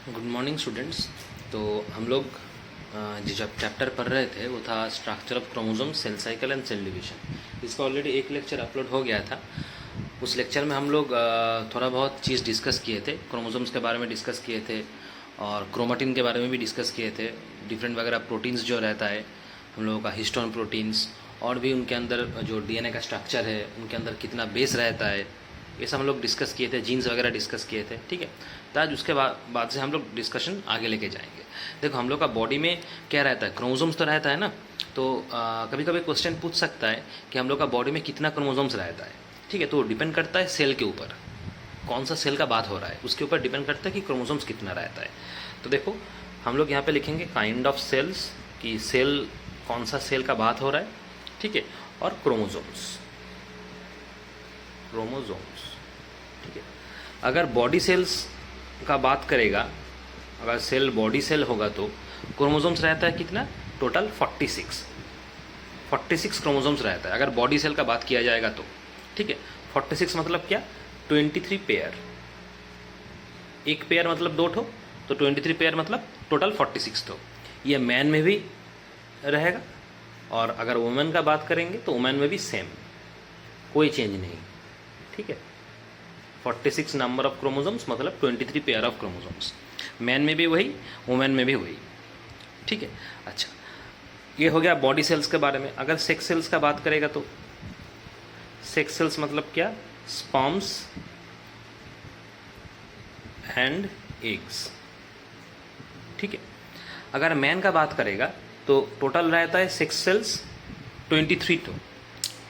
Good morning students. तो हम लोग जो चैप्टर पढ़ रहे थे वो था structure of chromosome, cell cycle and cell division. इसका ऑलरेडी एक लेक्चर अपलोड हो गया था। उस लेक्चर में हम लोग थोड़ा बहुत चीज़ डिस्कस किए थे, क्रोमोसोम्स के बारे में डिस्कस किए थे और क्रोमेटिन के बारे में भी डिस्कस किए थे। डिफरेंट वगैरह प्रोटीन्स जो रहता है हम लोगों का, हिस्टोन प्रोटीन्स, और भी उनके अंदर जो डीएनए का स्ट्रक्चर है, उनके अंदर कितना बेस रहता है, ये सब हम लोग डिस्कस किए थे। जीन्स वगैरह डिस्कस किए थे, ठीक है। तो आज उसके बाद से हम लोग डिस्कशन आगे लेके जाएंगे। देखो, हम लोग का बॉडी में क्या रहता है, क्रोमोसोम्स तो रहता है ना। तो कभी कभी क्वेश्चन पूछ सकता है कि हम लोग का बॉडी में कितना क्रोमोसोम्स रहता है, ठीक है। तो डिपेंड करता है सेल के ऊपर, कौन सा सेल का बात हो रहा है उसके ऊपर डिपेंड करता है कि क्रोमोसोम्स कितना रहता है। तो देखो, हम लोग यहाँ पे लिखेंगे काइंड ऑफ सेल्स, कि सेल कौन सा सेल का बात हो रहा है, ठीक है, और क्रोमोसोम्स, ठीक है। अगर बॉडी सेल्स का बात करेगा, अगर सेल बॉडी सेल होगा तो क्रोमोसोम्स रहता है कितना, टोटल 46 क्रोमोसोम्स रहता है अगर बॉडी सेल का बात किया जाएगा तो, ठीक है। 46 मतलब क्या, 23 पेयर, एक पेयर मतलब 2 ठो, तो 23 पेयर मतलब टोटल 46 ठो। ये मैन में भी रहेगा, और अगर वुमेन का बात करेंगे तो वुमेन में भी सेम, कोई चेंज नहीं, ठीक है। 46 नंबर ऑफ क्रोमोसोम्स मतलब 23 पेयर ऑफ क्रोमोसोम्स। मैन में भी वही, वुमेन में भी वही, ठीक है। अच्छा, ये हो गया बॉडी सेल्स के बारे में। अगर सेक्स सेल्स का बात करेगा तो सेक्स सेल्स मतलब क्या, स्पर्म्स एंड एग्स, ठीक है। अगर मैन का बात करेगा तो टोटल रहता है सेक्स सेल्स 23 तो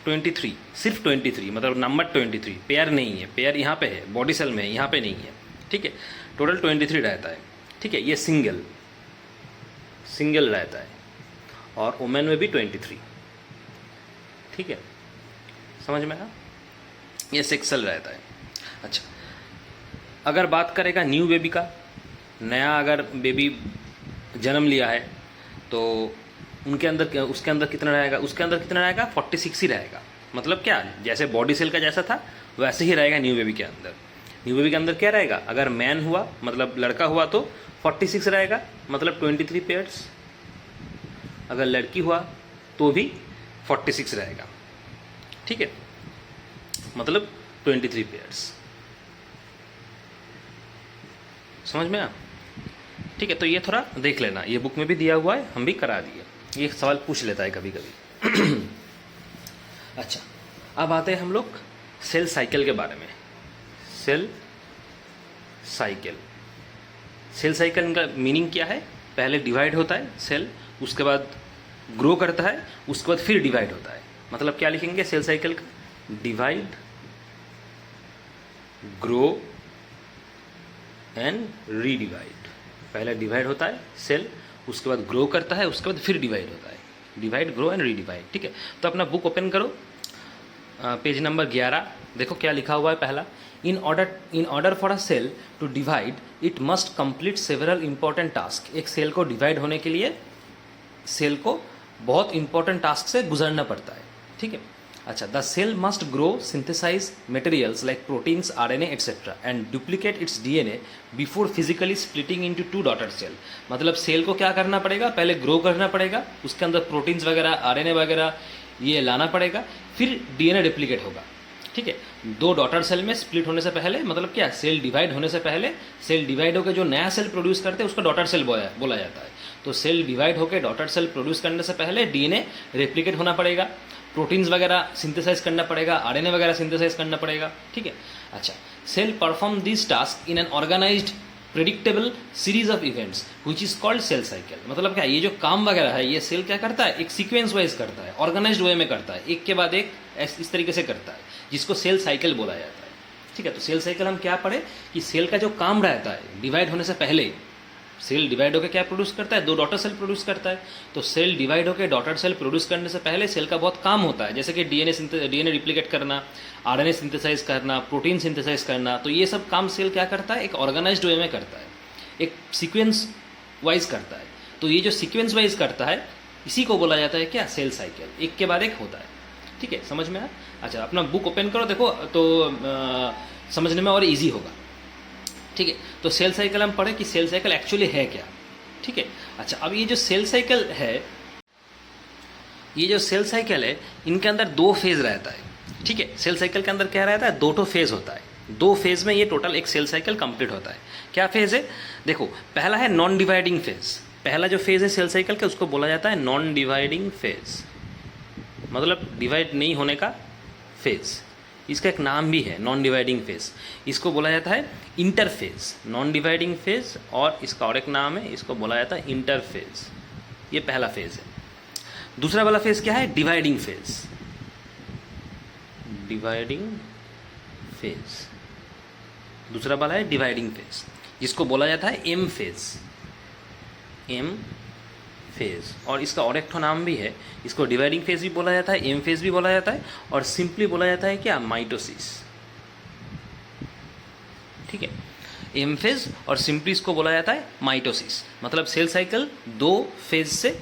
23, सिर्फ 23 मतलब नंबर 23, पेयर नहीं है। पेयर यहाँ पे है, बॉडी सेल में, यहाँ पे नहीं है, ठीक है। टोटल 23 रहता है, ठीक है। ये सिंगल रहता है, और वुमेन में भी 23, ठीक है, समझ में आया। ये सेक्स सेल रहता है। अच्छा, अगर बात करेगा न्यू बेबी का, नया अगर बेबी जन्म लिया है तो उनके अंदर, उसके अंदर कितना रहेगा, उसके अंदर कितना रहेगा, 46 ही रहेगा। मतलब क्या, जैसे बॉडी सेल का जैसा था वैसे ही रहेगा न्यू बेबी के अंदर। न्यू बेबी के अंदर क्या रहेगा, अगर मैन हुआ मतलब लड़का हुआ तो 46 रहेगा, मतलब 23 पेयर्स। अगर लड़की हुआ तो भी 46 रहेगा, ठीक है, मतलब 23 पेयर्स। समझ में आ, ठीक है। तो ये थोड़ा देख लेना, ये बुक में भी दिया हुआ है, हम भी करा दिए। ये सवाल पूछ लेता है कभी कभी। अच्छा, अब आते हैं हम लोग सेल साइकिल के बारे में। सेल साइकिल का मीनिंग क्या है, पहले डिवाइड होता है सेल, उसके बाद ग्रो करता है, उसके बाद फिर डिवाइड होता है। मतलब क्या लिखेंगे सेल साइकिल का, डिवाइड, ग्रो एंड रीडिवाइड। पहले डिवाइड होता है सेल, उसके बाद ग्रो करता है, उसके बाद फिर डिवाइड होता है। डिवाइड, ग्रो एंड रीडिवाइड, ठीक है। तो अपना बुक ओपन करो, पेज नंबर 11, देखो क्या लिखा हुआ है। पहला, in order for a cell to divide it must complete several important task. एक सेल को डिवाइड होने के लिए सेल को बहुत इंपॉर्टेंट टास्क से गुजरना पड़ता है, ठीक है। अच्छा, the cell must grow, synthesise materials like proteins, RNA etcetera and duplicate its DNA before physically splitting into 2 daughter cell. मतलब सेल को क्या करना पड़ेगा, पहले ग्रो करना पड़ेगा, उसके अंदर प्रोटीन्स वगैरह, आरएनए वगैरह ये लाना पड़ेगा, फिर डीएनए डुप्लीकेट होगा, ठीक है। 2 डॉटर सेल में स्प्लिट होने से पहले, मतलब क्या, सेल डिवाइड होने से पहले, सेल डिवाइड होकर जो नया सेल प्रोड्यूस करते हैं उसको डॉटर सेल बोला जाता है। तो सेल डिवाइड होकर डॉटर सेल प्रोड्यूस करने से पहले डीएनए रेप्लिकेट होना पड़ेगा, प्रोटीन्स वगैरह सिंथेसाइज करना पड़ेगा, आरएनए वगैरह सिंथेसाइज करना पड़ेगा, ठीक है। अच्छा, cell perform this task in an organised predictable series of events which is called cell cycle. मतलब क्या, ये जो काम वगैरह है ये सेल क्या करता है, एक सीक्वेंस वाइज करता है, ऑर्गेनाइज्ड वे में करता है, एक के बाद एक इस तरीके से करता है, जिसको सेल साइकिल बोला जाता है, ठीक है। तो सेल साइकिल हम क्या पढ़े कि सेल का जो काम रहता है डिवाइड होने से पहले, सेल डिवाइड होकर क्या प्रोड्यूस करता है, 2 डॉटर सेल प्रोड्यूस करता है। तो सेल डिवाइड होकर डॉटर सेल प्रोड्यूस करने से पहले सेल का बहुत काम होता है, जैसे कि डीएनए रिप्लिकेट करना, आरएनए सिंथेसाइज करना, प्रोटीन सिंथेसाइज करना। तो ये सब काम सेल क्या करता है, एक ऑर्गेनाइज्ड वे में करता है, एक सीक्वेंस वाइज करता है। तो ये जो सीक्वेंस वाइज करता है इसी को बोला जाता है क्या, सेल साइकिल, एक के बाद एक होता है, ठीक है। समझ में आया। अच्छा, अपना बुक ओपन करो, देखो तो समझने में और इजी होगा। ठीक है, तो सेल साइकिल हम पढ़े कि सेल साइकिल एक्चुअली है क्या। ठीक है, अच्छा अब ये जो सेल साइकिल है, ये जो सेल साइकिल है इनके अंदर 2 फेज रहता है। ठीक है, सेल साइकिल के अंदर क्या रहता है, 2 फेज होता है। 2 फेज में ये टोटल एक सेल साइकिल कंप्लीट होता है। क्या फेज है, देखो पहला है नॉन डिवाइडिंग फेज। पहला जो फेज है सेल साइकिल का उसको बोला जाता है नॉन डिवाइडिंग फेज, मतलब डिवाइड नहीं होने का फेज। इसका एक नाम भी है नॉन डिवाइडिंग फेज। इसको बोला जाता है इंटरफेज। नॉन डिवाइडिंग फेज और इसका और एक नाम है, इसको बोला जाता है इंटरफेज। ये पहला फेज है। दूसरा वाला फेज क्या है, डिवाइडिंग फेज। डिवाइडिंग फेज दूसरा वाला है डिवाइडिंग फेज, जिसको बोला जाता है एम फेज। एम फेज, और इसका और एक नाम भी है, इसको डिवाइडिंग फेज भी बोला जाता है, एम फेज भी बोला जाता है, और सिंपली बोला जाता है क्या, माइटोसिस। ठीक है, एम फेज और सिंपली इसको बोला जाता है माइटोसिस। मतलब सेल साइकिल 2 फेज से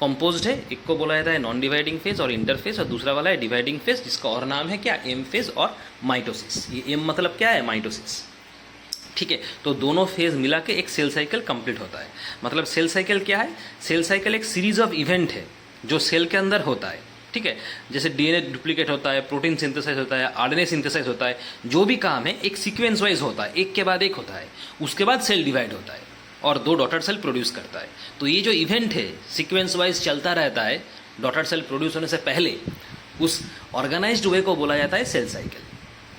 कंपोज्ड है। एक को बोला जाता है नॉन डिवाइडिंग फेज और इंटरफेज, और दूसरा वाला है डिवाइडिंग फेज, जिसका और नाम है क्या, एम फेज और माइटोसिस। ये एम मतलब क्या है, माइटोसिस। ठीक है, तो दोनों फेज मिला के एक सेल साइकिल कंप्लीट होता है। मतलब सेल साइकिल क्या है, सेल साइकिल एक सीरीज ऑफ इवेंट है जो सेल के अंदर होता है। ठीक है, जैसे डीएनए डुप्लीकेट होता है, प्रोटीन सिंथेसाइज होता है, आरएनए सिंथेसाइज होता है, जो भी काम है एक सीक्वेंस वाइज होता है, एक के बाद एक होता है। उसके बाद सेल डिवाइड होता है और 2 डॉटर सेल प्रोड्यूस करता है। तो ये जो इवेंट है सीक्वेंस वाइज चलता रहता है डॉटर सेल प्रोड्यूस होने से पहले, उस ऑर्गेनाइज्ड वे को बोला जाता है सेल साइकिल।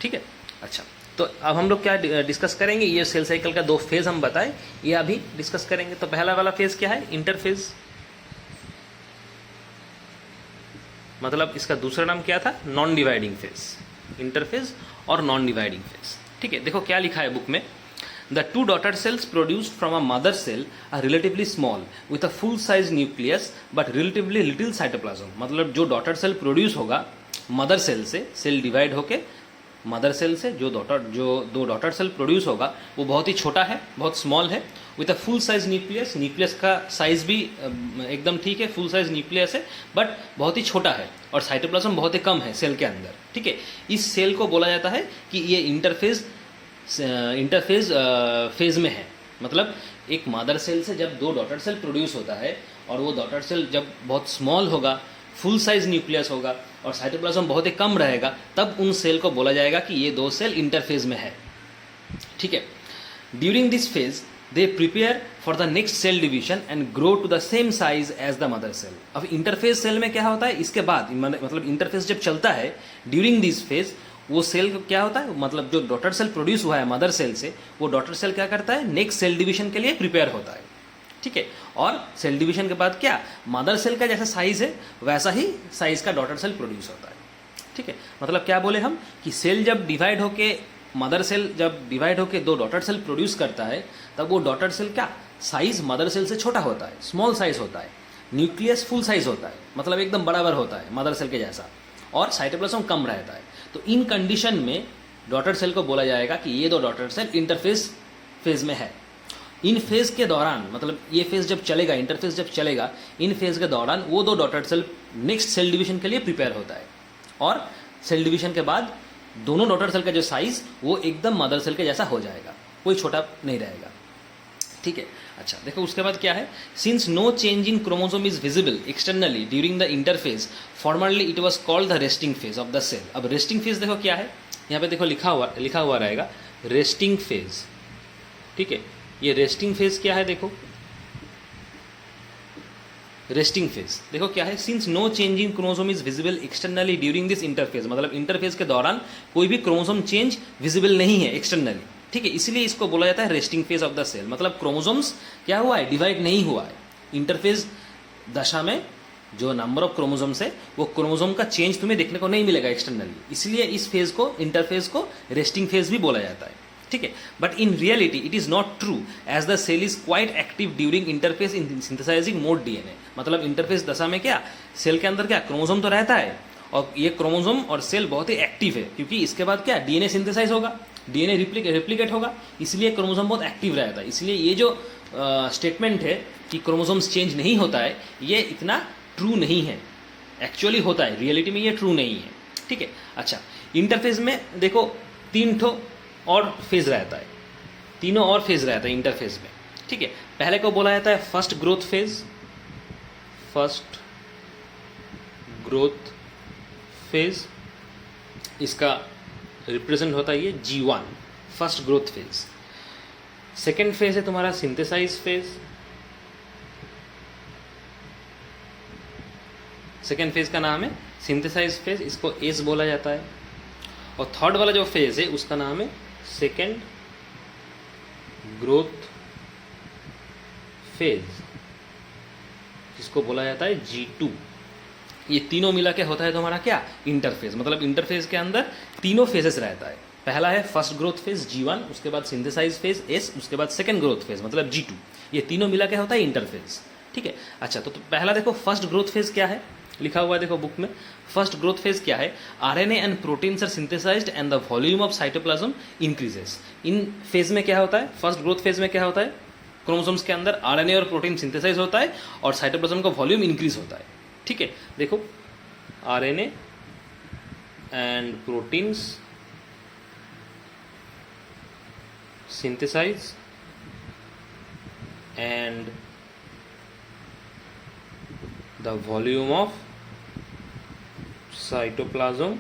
ठीक है, अच्छा तो अब हम लोग क्या डिस्कस करेंगे, ये सेल साइकिल का 2 फेज हम बताएं, ये अभी डिस्कस करेंगे। तो पहला वाला फेज क्या है, इंटरफेज। मतलब इसका दूसरा नाम क्या था, नॉन डिवाइडिंग फेज। इंटरफेज और नॉन डिवाइडिंग फेज। ठीक है, देखो क्या लिखा है बुक में, The 2 daughter cells produced from a mother cell are relatively small with a full size nucleus but relatively little cytoplasm। मतलब जो डॉटर सेल प्रोड्यूस होगा मदर सेल से, सेल डिवाइड होके मदर सेल से जो 2 डॉटर सेल प्रोड्यूस होगा वो बहुत ही छोटा है, बहुत स्मॉल है। With a full size nucleus, nucleus का साइज भी एकदम ठीक है, फुल साइज न्यूक्लियस है बट बहुत ही छोटा है, और साइटोप्लाज्म बहुत ही कम है सेल के अंदर। ठीक है, इस सेल को बोला जाता है कि ये इंटरफेज फेज में है। मतलब एक मदर सेल से जब 2 डॉटर सेल प्रोड्यूस होता है और वो डॉटर सेल जब बहुत स्मॉल होगा, फुल साइज न्यूक्लियस होगा और साइटोप्लाज्म बहुत ही कम रहेगा, तब उन सेल को बोला जाएगा कि ये 2 सेल इंटरफेज में है। ठीक है, during this phase they prepare for the next cell division and grow to the same size as the mother cell. अब इंटरफेज सेल में क्या होता है, इसके बाद मतलब इंटरफेज जब चलता है ड्यूरिंग दिस फेज, वो सेल क्या होता है, मतलब जो डॉटर सेल प्रोड्यूस हुआ है मदर सेल से, वो डॉटर सेल क्या करता है, नेक्स्ट सेल डिवीजन के लिए प्रिपेयर होता है। ठीक है, और सेल डिवीजन के बाद क्या, मदर सेल का जैसा साइज है वैसा ही साइज का डॉटर सेल प्रोड्यूस होता है। ठीक है, मतलब क्या बोले हम कि सेल जब डिवाइड होके, मदर सेल जब डिवाइड होके 2 डॉटर सेल प्रोड्यूस करता है, तब वो डॉटर सेल क्या साइज मदर सेल से छोटा होता है, स्मॉल साइज होता है। न्यूक्लियस फुल साइज होता है, मतलब एकदम बराबर होता है मदर सेल के जैसा, और साइटोप्लाज्म कम रहता है। तो इन कंडीशन में डॉटर सेल को बोला जाएगा कि ये 2 डॉटर सेल इंटरफेज फेज में है। इन फेज के दौरान, मतलब ये फेज जब चलेगा, इंटरफेज जब चलेगा, इन फेज के दौरान वो 2 daughter cell next cell division के लिए प्रिपेयर होता है, और सेल डिवीजन के बाद दोनों डॉटर सेल का जो साइज वो एकदम मदर सेल के जैसा हो जाएगा, कोई छोटा नहीं रहेगा। ठीक है, अच्छा देखो उसके बाद क्या है, since no change in chromosome is visible externally during the interphase, formally it was called the resting phase of the cell. अब रेस्टिंग फेज देखो क्या है, यहाँ पे देखो लिखा हुआ रहेगा रेस्टिंग फेज। ठीक है, ये रेस्टिंग फेज क्या है, देखो रेस्टिंग फेज देखो क्या है, since no change in chromosome is visible externally during this interphase. मतलब इंटरफेज के दौरान कोई भी क्रोमोसोम चेंज विजिबल नहीं है एक्सटर्नली। ठीक है, इसलिए इसको बोला जाता है resting phase of the cell. मतलब क्रोमोसोम्स क्या हुआ है, डिवाइड नहीं हुआ है। इंटरफेज दशा में जो नंबर ऑफ क्रोमोसोम्स है वो क्रोमोसोम का चेंज तुम्हें देखने को नहीं मिलेगा एक्सटर्नली, इसलिए इस फेज को, इंटरफेज को रेस्टिंग फेज भी बोला जाता है। ठीक है, but in reality it is not true as the cell is quite active during interphase in synthesising more DNA. मतलब इंटरफेज दशा में क्या, सेल के अंदर क्या क्रोमोसोम तो रहता है, और ये क्रोमोसोम और सेल बहुत ही एक्टिव है, क्योंकि इसके बाद क्या डीएनए सिंथेसाइज होगा, डीएनए रिप्लिकेट होगा, इसलिए क्रोमोसोम बहुत एक्टिव रहता है। इसलिए ये जो स्टेटमेंट है कि क्रोमोसोम्स चेंज नहीं होता है, ये इतना ट्रू नहीं है। एक्चुअली होता है, रियलिटी में ये ट्रू नहीं है। ठीक है, अच्छा इंटरफेज में देखो 3 ठो और फेज रहता है, तीनों और फेज रहता है इंटरफेज में, ठीक है। पहले को बोला जाता है first growth phase, first growth phase, इसका रिप्रेजेंट होता है ये G1, first growth phase. Second phase है तुम्हारा सिंथेसाइज फेज, सेकेंड फेज का नाम है सिंथेसाइज फेज, इसको एस बोला जाता है। और थर्ड वाला जो फेज है उसका नाम है सेकेंड ग्रोथ फेज, जिसको बोला जाता है G2। ये तीनों मिला के होता है तुम्हारा क्या, इंटरफेज। मतलब इंटरफेज के अंदर तीनों फेजेस रहता है। पहला है फर्स्ट ग्रोथ फेज G1, उसके बाद सिंथेसाइज फेज S, उसके बाद सेकंड ग्रोथ फेज मतलब G2। ये तीनों मिला के होता है इंटरफेज, ठीक है। अच्छा, तो पहला देखो फर्स्ट ग्रोथ फेज क्या है, लिखा हुआ है देखो बुक में। फर्स्ट ग्रोथ फेज क्या है, RNA and proteins are synthesised and the volume of cytoplasm increases. इन फेज में क्या होता है, फर्स्ट ग्रोथ फेज में क्या होता है, क्रोमोसोम्स के अंदर RNA और प्रोटीन सिंथेसाइज होता है और साइटोप्लाज्म का वॉल्यूम इंक्रीज होता है, ठीक है। देखो RNA and proteins synthesise and the volume of cytoplasm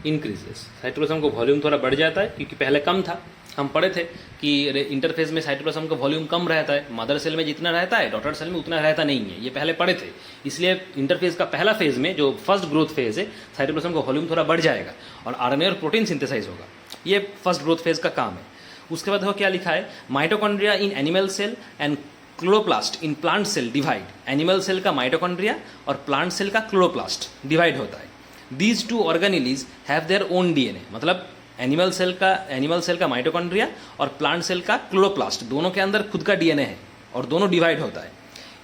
increases. Cytoplasm का वॉल्यूम थोड़ा बढ़ जाता है क्योंकि पहले कम था। हम पढ़े थे कि इंटरफेज में साइटोप्लाज्म का वॉल्यूम कम रहता है, मदर सेल में जितना रहता है डॉटर सेल में उतना रहता नहीं है, ये पहले पढ़े थे। इसलिए इंटरफेज का पहला फेज में जो फर्स्ट ग्रोथ फेज है, साइटोप्लाज्म का वॉल्यूम थोड़ा बढ़ जाएगा और RNA और प्रोटीन सिंथेसाइज होगा। ये फर्स्ट ग्रोथ फेज का काम है। उसके बाद देखो क्या लिखा है, mitochondria in animal cell and chloroplast in plant cell divide. Animal cell का माइटोकॉन्ड्रिया और प्लांट सेल का क्लोरोप्लास्ट डिवाइड होता है। These two organelles have their own DNA। मतलब एनिमल सेल का माइटोकॉन्ड्रिया और प्लांट सेल का क्लोरोप्लास्ट, दोनों के अंदर खुद का DNA है और दोनों डिवाइड होता है।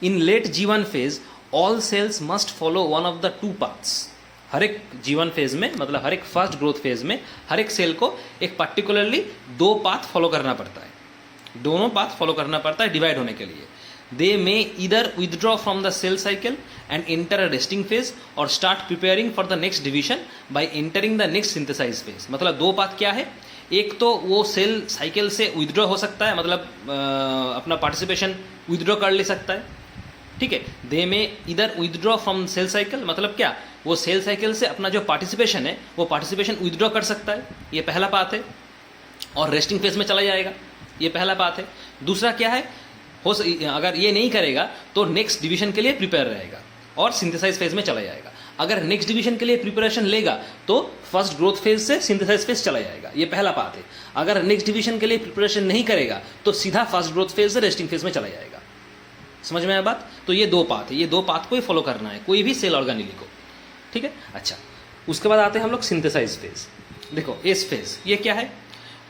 In late G1 phase all cells must follow one of the two paths. हर एक G1 फेज में, मतलब हर एक फर्स्ट ग्रोथ फेज में, हर एक सेल को एक पर्टिकुलरली दो पाथ फॉलो करना पड़ता है, दोनों पाथ फॉलो करना पड़ता है डिवाइड होने के लिए। दे मे इधर withdraw from the cell cycle and enter a resting phase और start preparing for the next division by entering the next synthesise phase. मतलब दो पाथ क्या है, एक तो वो सेल साइकिल से विदड्रॉ हो सकता है, मतलब अपना पार्टिसिपेशन विदड्रॉ कर ले सकता है, ठीक है। दे में इधर विदड्रॉ फ्रॉम सेल साइकिल, मतलब क्या, वो सेल साइकिल से अपना जो पार्टिसिपेशन है वो पार्टिसिपेशन विदड्रॉ कर सकता है, ये पहला पाथ है। और रेस्टिंग फेज में चला जाएगा, ये पहला पाथ है। दूसरा क्या है, अगर ये नहीं करेगा तो नेक्स्ट डिवीजन के लिए प्रिपेयर रहेगा और सिंथेसाइज फेज में चला जाएगा। अगर नेक्स्ट डिवीजन के लिए प्रिपरेशन लेगा तो फर्स्ट ग्रोथ फेज से सिंथेसाइज फेज चला जाएगा, ये पहला पाथ है। अगर नेक्स्ट डिवीजन के लिए प्रिपरेशन नहीं करेगा तो सीधा फर्स्ट ग्रोथ फेज से रेस्टिंग फेज में चला जाएगा। समझ में आया बात? तो ये दो पाथ है, ये दो पाथ को ही फॉलो करना है कोई भी सेल ऑर्गेनेली को, ठीक है। अच्छा, उसके बाद आते हैं हम लोग सिंथेसाइज फेज। देखो एस फेज, ये क्या है,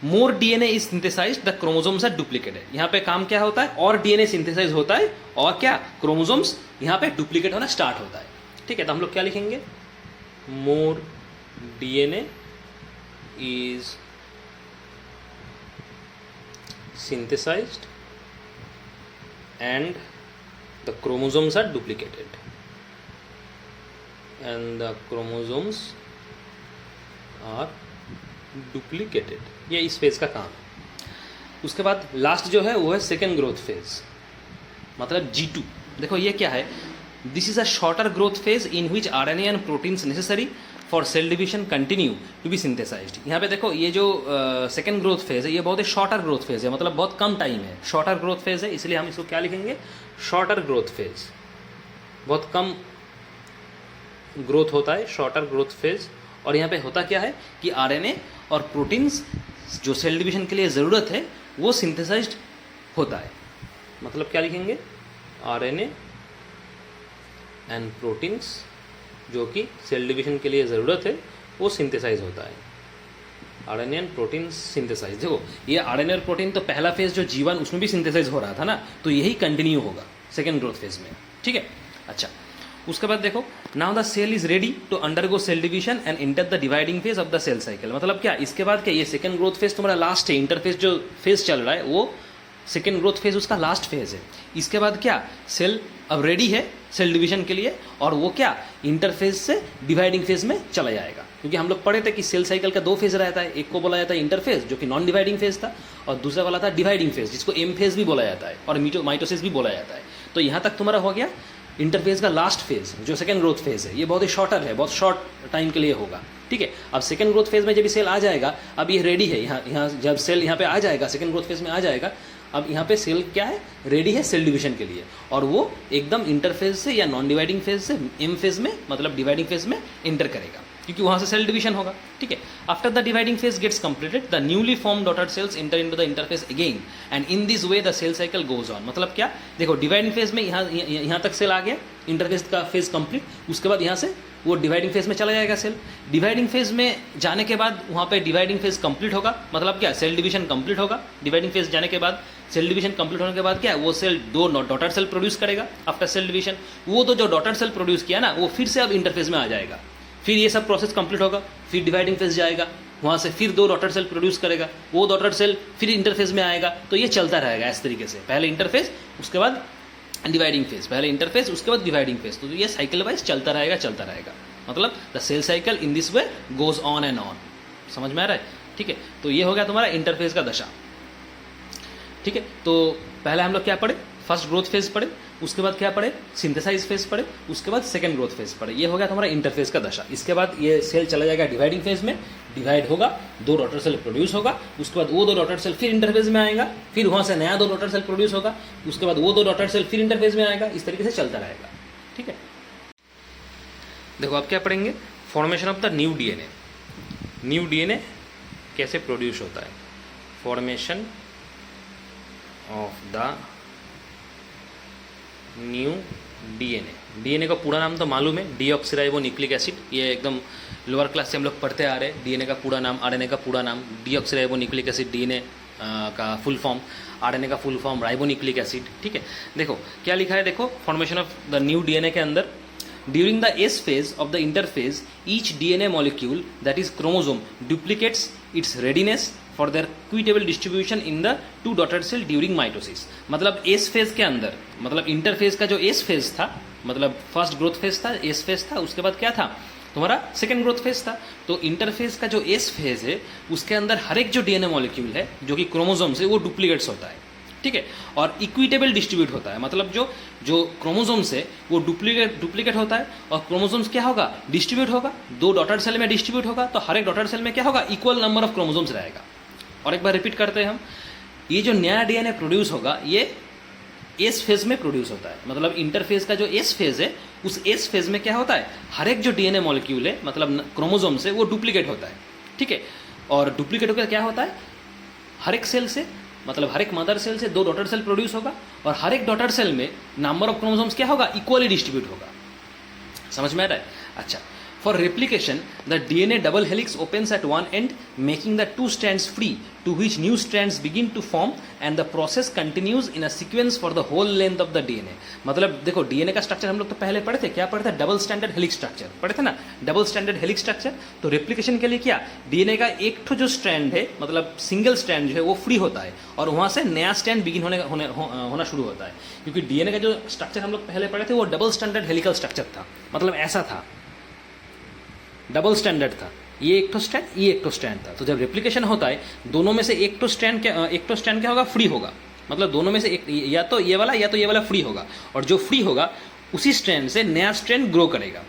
more DNA is synthesised the chromosomes are duplicated. यहाँ पे काम क्या होता है, और DNA सिंथेसाइज होता है और क्या, क्रोमोसोम्स यहाँ पे डुप्लीकेट होना स्टार्ट होता है, ठीक है। तो हम लोग क्या लिखेंगे, more DNA is synthesised and the chromosomes are duplicated and the chromosomes are duplicated. ये इस फेज का काम है। उसके बाद लास्ट जो है वो है सेकेंड ग्रोथ फेज, मतलब G2। देखो ये क्या है, this is a shorter growth phase in which RNA and proteins necessary for cell division continue to be synthesised. यहाँ पे देखो ये जो सेकेंड ग्रोथ फेज है ये बहुत ही शॉर्टर ग्रोथ फेज है, मतलब बहुत कम टाइम है, शॉर्टर ग्रोथ फेज है, इसलिए हम इसको क्या लिखेंगे, शॉर्टर ग्रोथ फेज। बहुत कम ग्रोथ होता है, शॉर्टर ग्रोथ फेज। और यहाँ पे होता क्या है कि RNA और प्रोटीन्स जो सेल डिवीजन के लिए ज़रूरत है वो सिंथेसाइज्ड होता है। मतलब क्या लिखेंगे, RNA एंड प्रोटीन्स जो कि सेल डिवीजन के लिए ज़रूरत है वो सिंथेसाइज होता है। RNA एंड प्रोटीन सिंथेसाइज, देखो ये RNA और प्रोटीन तो पहला फेज जो G1 उसमें भी सिंथेसाइज हो रहा था ना, तो यही कंटिन्यू होगा सेकेंड ग्रोथ फेज में, ठीक है। अच्छा, उसके बाद देखो, now the cell is ready to undergo cell division and enter the dividing phase of the cell cycle. मतलब क्या, इसके बाद क्या, ये सेकंड ग्रोथ फेज तुम्हारा लास्ट है, इंटरफेज जो फेज चल रहा है वो सेकंड ग्रोथ फेज उसका लास्ट फेज है। इसके बाद क्या, सेल अब रेडी है सेल डिवीजन के लिए और वो क्या, इंटरफेज से डिवाइडिंग फेज में चला जाएगा। क्योंकि हम लोग पढ़े थे कि सेल साइकिल का 2 फेज रहता है, एक को बोला जाता है इंटरफेज जो कि नॉन डिवाइडिंग फेज था, और दूसरा वाला था डिवाइडिंग फेज जिसको एम फेज भी बोला जाता है और माइटोसिस भी बोला जाता है। तो यहाँ तक तुम्हारा हो गया इंटरफेज का लास्ट फेज जो सेकेंड ग्रोथ फेज है, ये बहुत ही शॉर्टर है, बहुत शॉर्ट टाइम के लिए होगा, ठीक है। अब सेकेंड ग्रोथ फेज में जब सेल आ जाएगा, अब ये रेडी है, यहाँ जब सेल यहाँ पे आ जाएगा, सेकेंड ग्रोथ फेज में आ जाएगा, अब यहाँ पे सेल क्या है, रेडी है सेल डिवीजन के लिए, और वो एकदम इंटरफेज से या नॉन डिवाइडिंग फेज से एम फेज में मतलब डिवाइडिंग फेज में एंटर करेगा, क्योंकि वहाँ से सेल डिवीजन होगा, ठीक है। After the dividing phase gets completed, the newly form daughter cells enter into the interphase again and in this way the cell cycle goes on. मतलब क्या, देखो डिवाइडिंग फेज में यहाँ तक सेल आ गया, इंटरफेज का फेज कंप्लीट, उसके बाद यहाँ से वो डिवाइडिंग फेज में चला जाएगा सेल। डिवाइडिंग फेज में जाने के बाद वहाँ पे डिवाइडिंग फेज कंप्लीट होगा, मतलब क्या, सेल डिवीजन कंप्लीट होगा। डिवाइडिंग फेज जाने के बाद सेल डिवीजन कंप्लीट होने के बाद क्या, वो सेल 2 डॉटेड सेल प्रोड्यूस करेगा आफ्टर सेल डिवीजन। वो तो जो डॉटेड सेल प्रोड्यूस किया ना, वो फिर से अब इंटरफेज में आ जाएगा, फिर ये सब प्रोसेस कंप्लीट होगा, फिर डिवाइडिंग फेज जाएगा, वहाँ से फिर 2 डॉटेड सेल प्रोड्यूस करेगा, वो डॉटेड सेल फिर इंटरफेज में आएगा। तो ये चलता रहेगा इस तरीके से, पहले इंटरफेज उसके बाद डिवाइडिंग फेज, पहले इंटरफेज उसके बाद डिवाइडिंग फेज। तो ये साइकिल वाइज चलता रहेगा, मतलब the cell cycle in this way goes on and on. समझ में आ रहा है, ठीक है। तो ये हो गया तुम्हारा इंटरफेज का दशा, ठीक है। तो पहले हम लोग क्या पढ़े, फर्स्ट ग्रोथ फेज पढ़े, उसके बाद क्या पढ़े, सिंथेसाइज फेज पढ़े, उसके बाद सेकंड ग्रोथ फेज पढ़े। ये हो गया तुम्हारा इंटरफेज का दशा। इसके बाद ये सेल चला जाएगा डिवाइडिंग फेज में, डिवाइड होगा, 2 डॉटर सेल प्रोड्यूस होगा, उसके बाद वो 2 डॉटर सेल फिर इंटरफेज में आएगा, फिर वहाँ से नया 2 डॉटर सेल प्रोड्यूस होगा, उसके बाद वो 2 डॉटर सेल फिर इंटरफेज में आएगा, इस तरीके से चलता रहेगा, ठीक है। देखो अब क्या पढ़ेंगे, formation of the new DNA. New DNA कैसे प्रोड्यूस होता है, formation of the new DNA. DNA का पूरा नाम तो मालूम है, डीऑक्सीराइबो न्यूक्लिक एसिड। ये एकदम लोअर क्लास से हम लोग पढ़ते आ रहे हैं। डीएनए का पूरा नाम, आरएनए का पूरा नाम, डीऑक्सीराइबो न्यूक्लिक एसिड डीएनए का फुल फॉर्म, आरएनए का full form ribo nucleic acid, ठीक है। देखो क्या लिखा है, देखो formation of the new DNA के अंदर, during the S phase of the interphase each DNA molecule that is chromosome duplicates its readiness for their equitable distribution in the 2 daughter cell during mitosis. मतलब S phase के अंदर, मतलब interphase का जो S phase था, मतलब first growth phase था, S phase था, उसके बाद क्या था तुम्हारा सेकेंड ग्रोथ फेज था। तो इंटरफेज का जो एस फेज है उसके अंदर हर एक जो डीएनए मॉलिक्यूल है जो कि क्रोमोसोम से, वो डुप्लीकेट्स होता है, ठीक है, और इक्विटेबल डिस्ट्रीब्यूट होता है। मतलब जो क्रोमोसोम्स है वो डुप्लीकेट होता है, और क्रोमोसोम्स क्या होगा, डिस्ट्रीब्यूट होगा, 2 डॉटेड सेल में डिस्ट्रीब्यूट होगा, तो हर एक डॉटेड सेल में क्या होगा, इक्वल नंबर ऑफ क्रोमोसोम्स रहेगा। और एक बार रिपीट करते हैं हम, ये जो नया डीएनए प्रोड्यूस होगा ये एस फेज में प्रोड्यूस होता है। मतलब इंटरफेज का जो एस फेज है, उस एस फेज में क्या होता है, हर एक जो डीएनए मॉलिक्यूल है मतलब क्रोमोसोम से, वो डुप्लीकेट होता है, ठीक है। और डुप्लीकेट होकर क्या होता है, हर एक सेल से, मतलब हर एक मदर सेल से 2 डॉटर सेल प्रोड्यूस होगा, और हर एक डॉटर सेल में नंबर ऑफ क्रोमोसोम्स क्या होगा, इक्वली डिस्ट्रीब्यूट होगा। समझ में आ रहा है, अच्छा। For replication, the DNA double helix opens at one end, making the 2 strands free, to which new strands begin to form, and the process continues in a sequence for the whole length of the DNA. मतलब देखो DNA का structure हम लोग तो पहले पढ़े थे, क्या पढ़े थे, डबल स्टैंडर्ड हेलिक्स स्ट्रक्चर पढ़े थे ना, डबल स्टैंडर्ड हेलिक्स स्ट्रक्चर। तो रेप्लिकेशन के लिए क्या, डीएनए का एक ठो जो स्ट्रैंड है, मतलब सिंगल स्ट्रैंड जो है वो फ्री होता है, और वहाँ से नया स्ट्रैंड बिगिन होना शुरू होता है। क्योंकि डीएनए का जो स्ट्रक्चर हम लोग पहले पढ़े थे वो डबल स्टैंडर्ड हेलिकल स्ट्रक्चर था, मतलब ऐसा था, डबल स्टैंडर्ड था, ये एक तो स्ट्रैंड, ये एक तो स्ट्रैंड था। तो जब रेप्लिकेशन होता है, दोनों में से एक तो स्ट्रैंड क्या होगा, फ्री होगा। मतलब दोनों में से एक, या तो ये वाला या तो ये वाला फ्री होगा, और जो फ्री होगा उसी स्ट्रैंड से नया स्ट्रैंड ग्रो करेगा,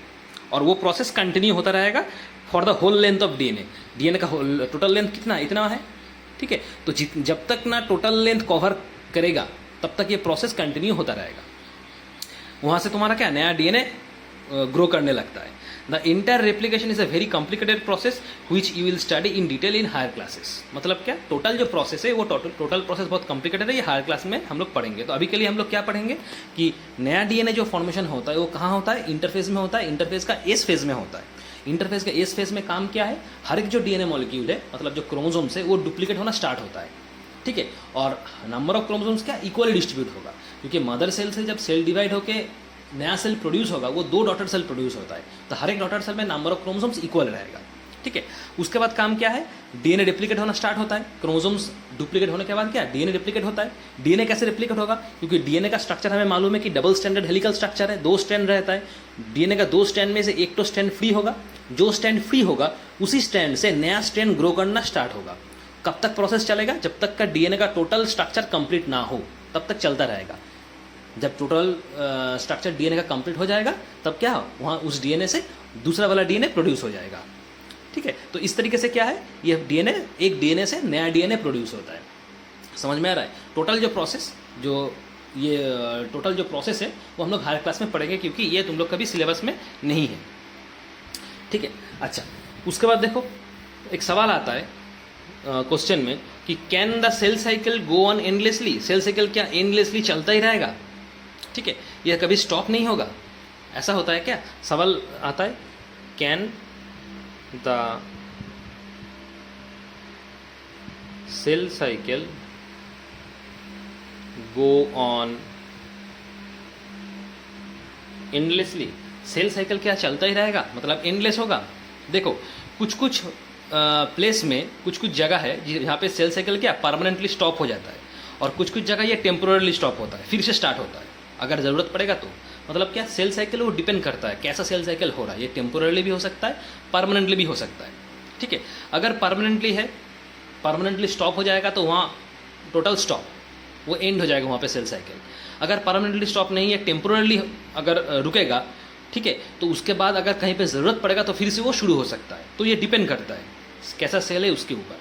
और वो प्रोसेस कंटिन्यू होता रहेगा for the whole length of DNA. DNA का टोटल लेंथ कितना, इतना है, ठीक है। तो जब तक ना टोटल लेंथ कवर करेगा तब तक ये प्रोसेस कंटिन्यू होता रहेगा। वहाँ से तुम्हारा क्या, नया डीएनए ग्रो करने लगता है। The entire replication is a very complicated process which you will study in detail in higher classes. मतलब क्या, टोटल जो प्रोसेस है वो टोटल प्रोसेस बहुत कॉम्प्लिकेटेड है, ये हायर क्लास में हम लोग पढ़ेंगे। तो अभी के लिए हम लोग क्या पढ़ेंगे कि नया डीएनए जो फॉर्मेशन होता है वो कहाँ होता है, इंटरफेज में होता है, इंटरफेज का एस फेज में होता है। इंटरफेज का एस फेज में काम क्या है, हर एक जो डीएनए मॉलिक्यूल है, मतलब जो क्रोमोसोम्स है, वो डुप्लीकेट होना स्टार्ट होता है, ठीक है। और नंबर ऑफ क्रोमोसोम्स क्या, इक्वली डिस्ट्रीब्यूट होगा, क्योंकि मदर सेल से जब सेल डिवाइड होकर नया सेल प्रोड्यूस होगा, वो 2 डॉटर सेल प्रोड्यूस होता है, तो हर एक डॉटर सेल में नंबर ऑफ क्रोमोसोम्स इक्वल रहेगा, ठीक है। उसके बाद काम क्या है, डीएनए रेप्लिकेट होना स्टार्ट होता है, क्रोमोसोम्स डुप्लीकेट होने के बाद क्या डीएनए रिप्लिकेट होता है। डीएनए कैसे रिप्लिकेट होगा, क्योंकि डीएनए का स्ट्रक्चर हमें मालूम है कि डबल स्ट्रैंडेड हेलिकल स्ट्रक्चर है, 2 स्ट्रैंड रहता है। डीएनए का 2 स्ट्रैंड में से एक तो स्ट्रैंड फ्री होगा, जो स्ट्रैंड फ्री होगा उसी स्ट्रैंड से नया स्ट्रैंड ग्रो करना स्टार्ट होगा। कब तक प्रोसेस चलेगा, जब तक का डीएनए का टोटल स्ट्रक्चर कंप्लीट ना हो तब तक चलता रहेगा। जब टोटल स्ट्रक्चर डीएनए का कंप्लीट हो जाएगा तब क्या वहाँ उस डीएनए से दूसरा वाला डीएनए प्रोड्यूस हो जाएगा। ठीक है, तो इस तरीके से क्या है, ये डीएनए, एक डीएनए से नया डीएनए प्रोड्यूस होता है। समझ में आ रहा है। टोटल जो प्रोसेस है वो हम लोग हायर क्लास में पढ़ेंगे, क्योंकि ये तुम लोग कभी सिलेबस में नहीं है। ठीक है, अच्छा उसके बाद देखो एक सवाल आता है क्वेश्चन में कि can the cell cycle go on endlessly. Cell cycle क्या एंडलेसली चलता ही रहेगा। ठीक है, यह कभी स्टॉप नहीं होगा, ऐसा होता है क्या। सवाल आता है can the cell cycle go on endlessly. Cell cycle क्या चलता ही रहेगा, मतलब एंडलेस होगा। देखो कुछ कुछ प्लेस में कुछ कुछ जगह है जहाँ पे सेल साइकिल क्या परमानेंटली स्टॉप हो जाता है, और कुछ कुछ जगह ये टेम्पोररली स्टॉप होता है, फिर से स्टार्ट होता है अगर ज़रूरत पड़ेगा तो। मतलब क्या सेल साइकिल वो डिपेंड करता है कैसा सेल साइकिल हो रहा है, ये टेम्पोररली भी हो सकता है, परमानेंटली भी हो सकता है। ठीक है, अगर परमानेंटली है, परमानेंटली स्टॉप हो जाएगा तो वहाँ टोटल स्टॉप, वो एंड हो जाएगा वहाँ पे सेल साइकिल। अगर परमानेंटली स्टॉप नहीं है, टेम्पोररली अगर रुकेगा, ठीक है, तो उसके बाद अगर कहीं पे ज़रूरत पड़ेगा तो फिर से वो शुरू हो सकता है। तो ये डिपेंड करता है कैसा सेल है उसके ऊपर।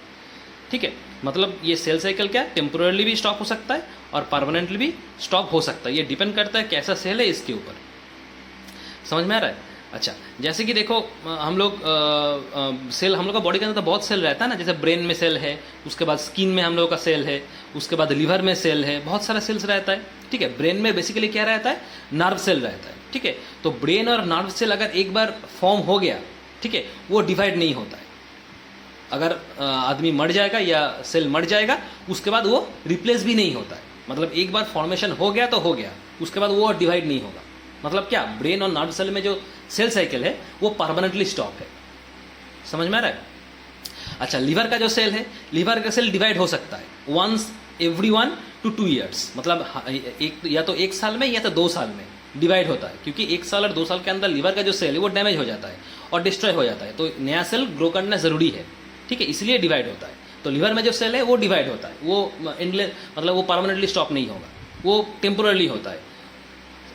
ठीक है, मतलब ये सेल साइकिल क्या टेम्पोररली भी स्टॉप हो सकता है और परमानेंटली भी स्टॉप हो सकता है, ये डिपेंड करता है कैसा सेल है इसके ऊपर। समझ में आ रहा है। अच्छा, जैसे कि देखो हम लोग सेल, हम लोग का बॉडी के अंदर तो बहुत सेल रहता है ना, जैसे ब्रेन में सेल है, उसके बाद स्किन में हम लोग का सेल है, उसके बाद लिवर में सेल है, बहुत सारा सेल्स रहता है। ठीक है, ब्रेन में बेसिकली क्या रहता है, नर्व सेल रहता है। ठीक है, तो ब्रेन और नर्व सेल अगर एक बार फॉर्म हो गया, ठीक है, वो डिवाइड नहीं होता है। अगर आदमी मर जाएगा या सेल मर जाएगा, उसके बाद वो रिप्लेस भी नहीं होता है। मतलब एक बार फॉर्मेशन हो गया तो हो गया, उसके बाद वो डिवाइड नहीं होगा। मतलब क्या ब्रेन और नर्व सेल में जो सेल साइकिल है वो परमानेंटली स्टॉप है। समझ में आ रहा है। अच्छा, लिवर का जो सेल है, लिवर का सेल डिवाइड हो सकता है वंस एवरी 1 to 2 years, मतलब एक या तो 1 साल में या तो 2 साल में डिवाइड होता है, क्योंकि 1 साल और 2 साल के अंदर लिवर का जो सेल है वो डैमेज हो जाता है और डिस्ट्रॉय हो जाता है, तो नया सेल ग्रो करना ज़रूरी है। ठीक है, इसलिए डिवाइड होता है। तो लिवर में जो सेल है वो डिवाइड होता है, वो एंडलेस, मतलब वो परमानेंटली स्टॉप नहीं होगा, वो टेम्पोररली होता है।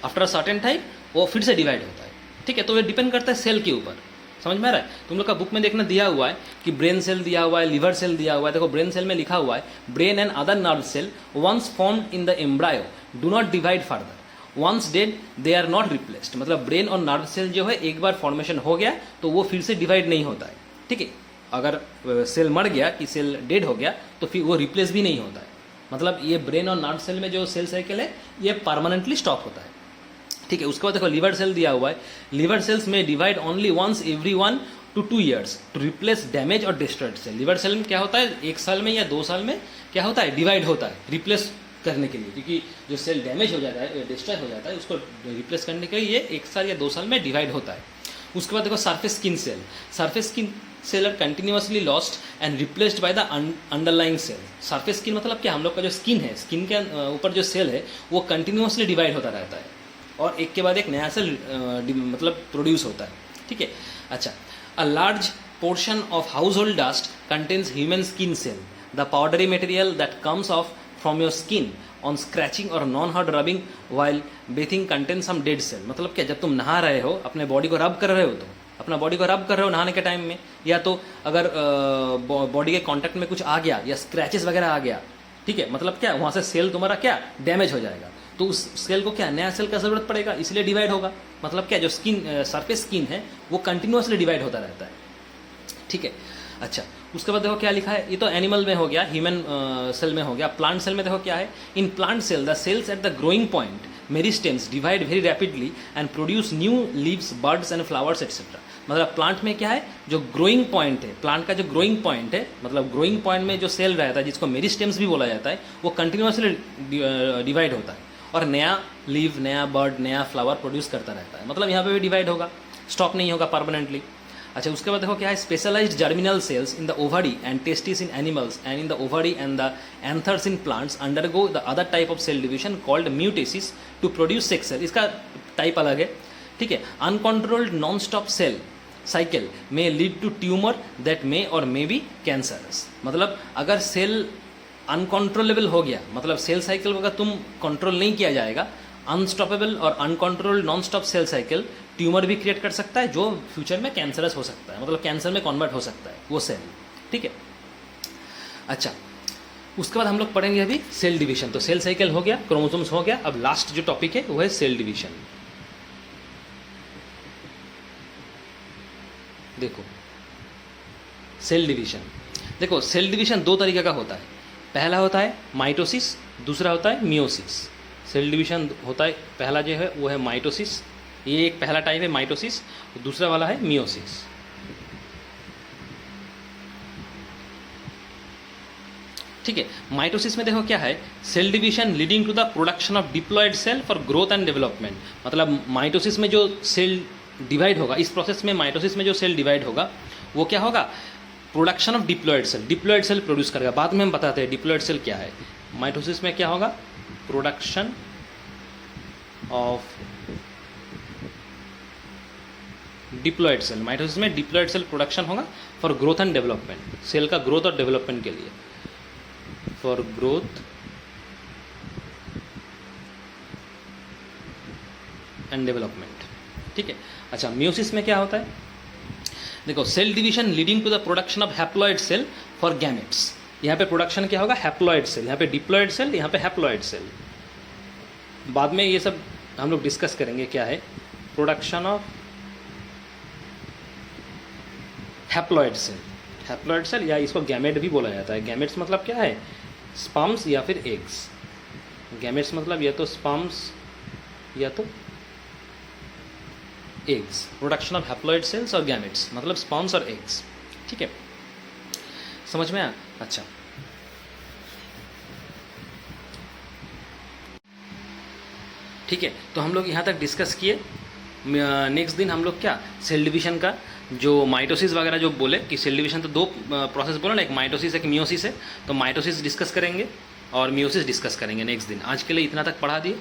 आफ्टर अ सर्टेन टाइम वो फिर से डिवाइड होता है। ठीक है, तो ये डिपेंड करता है सेल के ऊपर। समझ में आ रहा है। तुम लोग का बुक में देखना दिया हुआ है कि ब्रेन सेल दिया हुआ है, लिवर सेल दिया हुआ है। देखो ब्रेन सेल में लिखा हुआ है brain and other nerve cell once formed in the embryo do not divide further, once dead they are not replaced. मतलब ब्रेन और नर्व सेल जो है एक बार फॉर्मेशन हो गया तो वो फिर से डिवाइड नहीं होता है। ठीक है, अगर सेल मर गया कि सेल डेड हो गया तो फिर वो रिप्लेस भी नहीं होता है। मतलब ये ब्रेन और नर्व सेल में जो सेल साइकिल है ये परमानेंटली स्टॉप होता है। ठीक है, उसके बाद देखो लिवर सेल दिया हुआ है, लिवर सेल्स में divide only once every 1 to 2 years to replace damage और डिस्ट्रॉयड सेल। लिवर सेल में क्या होता है, 1 साल में या 2 साल में क्या होता है, डिवाइड होता है रिप्लेस करने के लिए, क्योंकि जो सेल डैमेज हो जाता है, डिस्ट्रॉय हो जाता है, उसको रिप्लेस करने के लिए 1 साल या 2 साल में डिवाइड होता है। उसके बाद देखो surface skin cell, surface skin cell are continuously lost and replaced by the underlying cell. Surface skin मतलब क्या, हम लोग का जो स्किन है, स्किन के ऊपर जो सेल है वो कंटिन्यूसली डिवाइड होता रहता है और एक के बाद एक नया सेल मतलब प्रोड्यूस होता है। ठीक है, अच्छा, a large portion of household dust contains human skin cell, the powdery material that comes off from your skin on scratching or non hard rubbing while bathing contain some dead cell. मतलब क्या, जब तुम नहा रहे हो, अपने body को रब कर रहे हो, तो अपना बॉडी को रब कर रहे हो नहाने के टाइम में, या तो अगर बॉडी के कांटेक्ट में कुछ आ गया या स्क्रैचेस वगैरह आ गया, ठीक है, मतलब क्या वहाँ से सेल तुम्हारा क्या डैमेज हो जाएगा, तो उस सेल को क्या नया सेल का ज़रूरत पड़ेगा, इसलिए डिवाइड होगा। मतलब क्या, जो स्किन सरफेस स्किन है वो कंटिन्यूसली डिवाइड होता रहता है। ठीक है, अच्छा, उसके बाद देखो क्या लिखा है, ये तो एनिमल में हो गया, ह्यूमन सेल में हो गया। प्लांट सेल में देखो क्या है, in plant cell the cells at the growing point meristems divide very rapidly and produce new leaves, buds and flowers etcetera. मतलब प्लांट में क्या है, जो ग्रोइंग पॉइंट है, प्लांट का जो ग्रोइंग पॉइंट है, मतलब ग्रोइंग पॉइंट में जो सेल रहता है जिसको मेरिस्टेम्स भी बोला जाता है, वो कंटिन्यूसली डिवाइड होता है और नया लीव, नया बर्ड, नया फ्लावर प्रोड्यूस करता रहता है। मतलब यहाँ पे भी डिवाइड होगा, स्टॉप नहीं होगा परमानेंटली। अच्छा, उसके बाद देखो क्या है, specialised germinal cells in the ovary and testis in animals and in the ovary and the anthers in plants undergo the other type of cell division called meiosis to produce sex cell. इसका type अलग है, ठीक है। Uncontrolled non stop cell cycle में lead to tumour that may or may B cancerous. मतलब अगर cell uncontrollable हो गया, मतलब सेल साइकिल को अगर तुम कंट्रोल नहीं किया जाएगा, अनस्टॉपेबल और uncontrolled non stop cell cycle tumour भी क्रिएट कर सकता है जो फ्यूचर में कैंसरस हो सकता है, मतलब कैंसर में कन्वर्ट हो सकता है वो सेल, ठीक है। अच्छा, उसके बाद हम लोग पढ़ेंगे अभी सेल डिवीजन। तो सेल साइकिल हो गया, क्रोमोसोम्स हो गया, अब लास्ट जो टॉपिक है वो है सेल डिवीजन। देखो सेल डिवीजन, देखो सेल डिवीजन दो तरीके का होता है। पहला होता है माइटोसिस, दूसरा होता है मियोसिस। सेल डिवीजन होता है, पहला जो है वो है माइटोसिस, ये एक पहला टाइप है माइटोसिस, दूसरा वाला है मियोसिस। ठीक है, माइटोसिस में देखो क्या है, cell division leading to the production of diploid cell for growth and development. मतलब माइटोसिस में जो सेल डिवाइड होगा, इस प्रोसेस में माइटोसिस में जो सेल डिवाइड होगा वो क्या होगा, production of diploid cell produce करेगा। बाद में हम बताते हैं डिप्लॉयड सेल क्या है। माइटोसिस में क्या होगा, production of diploid cell. Mitosis में डिप्लॉयड सेल प्रोडक्शन होगा for growth and development, cell का ग्रोथ और डेवलपमेंट के लिए, फॉर ग्रोथ एंड डेवलपमेंट, ठीक है। अच्छा, मियोसिस में क्या होता है, देखो cell division leading to the production of haploid cell for gametes. यहाँ पे प्रोडक्शन क्या होगा, हैप्लॉयड सेल, यहाँ पे डिप्लॉयड सेल, यहाँ पे हैप्लॉयड सेल। बाद में ये सब हम लोग डिस्कस करेंगे क्या है production of haploid cell. Haploid cell या इसको गैमेट भी बोला जाता है। गैमेट्स मतलब क्या है, स्पर्म्स या फिर एग्स। गैमेट्स मतलब या तो स्पर्म्स या तो eggs. Production of haploid cells और गैमेट्स मतलब स्पर्म्स और एग्स, ठीक है, समझ में आया। अच्छा, ठीक है, तो हम लोग यहाँ तक डिस्कस किए। नेक्स्ट दिन हम लोग क्या सेल डिवीजन का जो माइटोसिस वगैरह जो बोले कि सेल डिवीजन तो दो प्रोसेस बोला ना, एक माइटोसिस एक मियोसिस है, तो माइटोसिस डिस्कस करेंगे और मियोसिस डिस्कस करेंगे नेक्स्ट दिन। आज के लिए इतना तक पढ़ा दिए।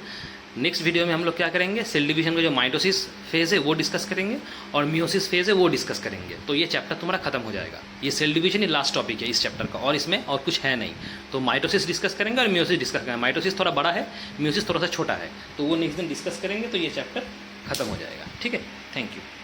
नेक्स्ट वीडियो में हम लोग क्या करेंगे, सेल डिवीजन का जो माइटोसिस फेज़ है वो डिस्कस करेंगे और मियोसिस फेज़ है वो डिस्कस करेंगे। तो ये चैप्टर तुम्हारा खत्म हो जाएगा। ये सेल डिवीजन ही लास्ट टॉपिक है इस चैप्टर का, और इसमें और कुछ है नहीं। तो माइटोसिस डिस्कस करेंगे और मियोसिस डिस्कस करेंगे। माइटोसिस थोड़ा बड़ा है, मियोसिस थोड़ा सा छोटा है, तो वो नेक्स्ट दिन डिस्कस करेंगे, तो ये चैप्टर खत्म हो जाएगा, ठीक है। Thank you.